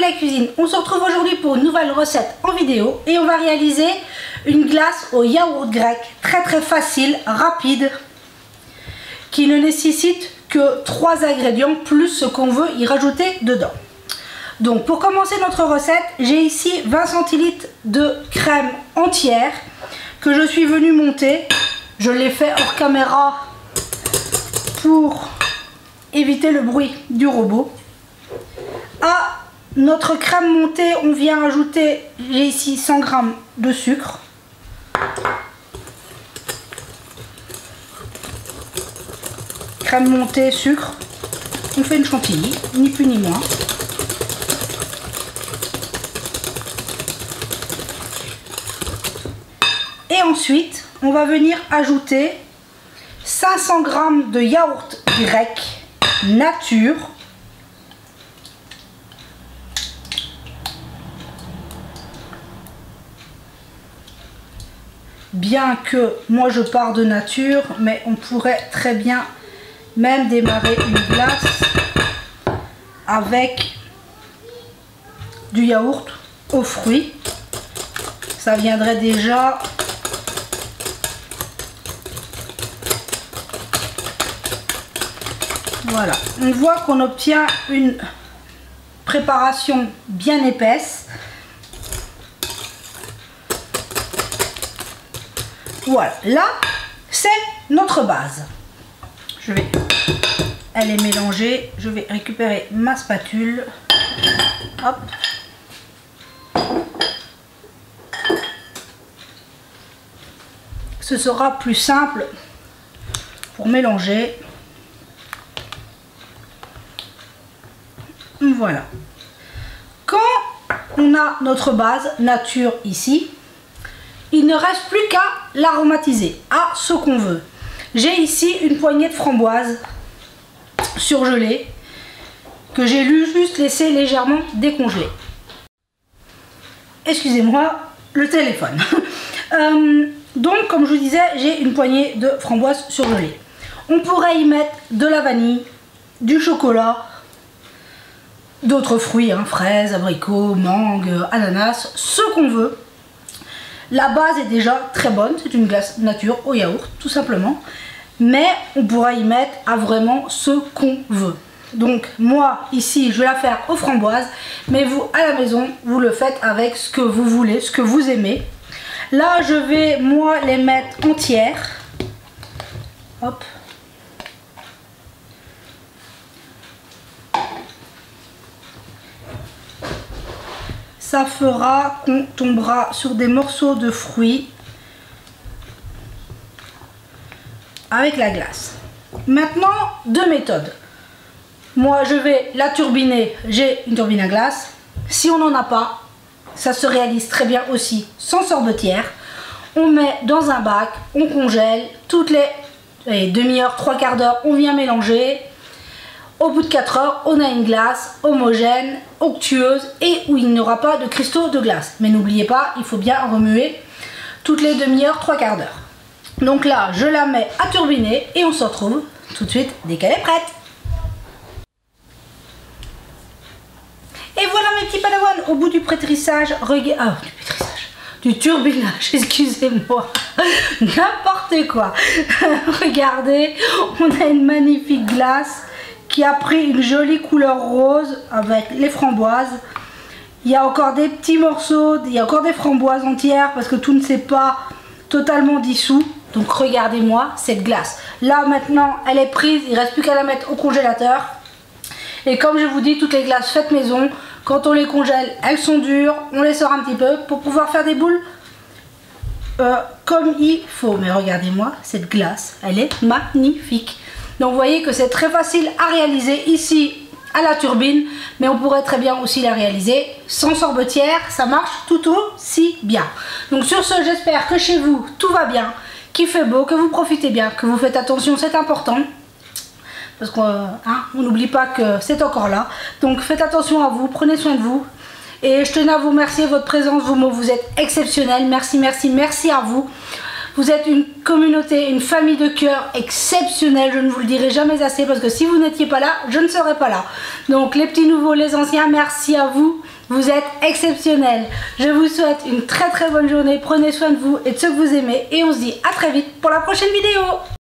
la cuisine. On se retrouve aujourd'hui pour une nouvelle recette en vidéo et on va réaliser une glace au yaourt grec très facile, rapide, qui ne nécessite que 3 ingrédients plus ce qu'on veut y rajouter dedans. Donc pour commencer notre recette, j'ai ici 20 centilitres de crème entière que je suis venue monter. Je l'ai fait hors caméra pour éviter le bruit du robot. À notre crème montée, on vient ajouter, j'ai ici 100 g de sucre. Crème montée, sucre. On fait une chantilly, ni plus ni moins. Et ensuite, on va venir ajouter 500 g de yaourt grec nature. Bien que moi je pars de nature, mais on pourrait très bien même démarrer une glace avec du yaourt aux fruits. Ça viendrait déjà voilà, on voit qu'on obtient une préparation bien épaisse. Voilà, là c'est notre base. Elle est mélangée, je vais récupérer ma spatule. Hop. Ce sera plus simple pour mélanger. Voilà. Quand on a notre base nature ici, il ne reste plus qu'à l'aromatiser à ce qu'on veut. J'ai ici une poignée de framboises surgelées que j'ai juste laissé légèrement décongeler. Excusez-moi, le téléphone. Donc, comme je vous disais, j'ai une poignée de framboises surgelées. On pourrait y mettre de la vanille, du chocolat, d'autres fruits, hein, fraises, abricots, mangue, ananas, ce qu'on veut. La base est déjà très bonne, c'est une glace nature au yaourt, tout simplement. Mais on pourra y mettre à vraiment ce qu'on veut. Donc moi, ici, je vais la faire aux framboises. Mais vous, à la maison, vous le faites avec ce que vous voulez, ce que vous aimez. Là, je vais, moi, les mettre entières. Hop. Ça fera qu'on tombera sur des morceaux de fruits avec la glace. Maintenant, 2 méthodes. Moi, je vais la turbiner. J'ai une turbine à glace. Si on n'en a pas, ça se réalise très bien aussi sans sorbetière. On met dans un bac, on congèle. Toutes les demi-heure, 3/4 d'heure, on vient mélanger. Au bout de 4 heures, on a une glace homogène, onctueuse et où il n'y aura pas de cristaux de glace. Mais n'oubliez pas, il faut bien remuer toutes les demi-heures, 3/4 d'heure. Donc là, je la mets à turbiner et on se retrouve tout de suite dès qu'elle est prête. Et voilà mes petits padawans, au bout du pétrissage, du turbinage, excusez-moi, n'importe quoi. Regardez, on a une magnifique glace qui a pris une jolie couleur rose avec les framboises. Il y a encore des petits morceaux, il y a encore des framboises entières parce que tout ne s'est pas totalement dissous. Donc regardez-moi cette glace. Là maintenant elle est prise, il ne reste plus qu'à la mettre au congélateur. Et comme je vous dis, toutes les glaces faites maison, quand on les congèle, elles sont dures, on les sort un petit peu pour pouvoir faire des boules comme il faut. Mais regardez-moi cette glace, elle est magnifique. Donc vous voyez que c'est très facile à réaliser ici à la turbine, mais on pourrait très bien aussi la réaliser sans sorbetière, ça marche tout aussi bien. Donc sur ce, j'espère que chez vous tout va bien, qu'il fait beau, que vous profitez bien, que vous faites attention, c'est important. Parce qu'on n'oublie pas que c'est encore là. Donc faites attention à vous, prenez soin de vous. Et je tenais à vous remercier de votre présence, vous êtes exceptionnels. Merci, merci, merci à vous. Vous êtes une communauté, une famille de cœur exceptionnelle, je ne vous le dirai jamais assez parce que si vous n'étiez pas là, je ne serais pas là. Donc les petits nouveaux, les anciens, merci à vous Vous êtes exceptionnels. Je vous souhaite une très bonne journée. Prenez soin de vous et de ceux que vous aimez. Et on se dit à très vite pour la prochaine vidéo.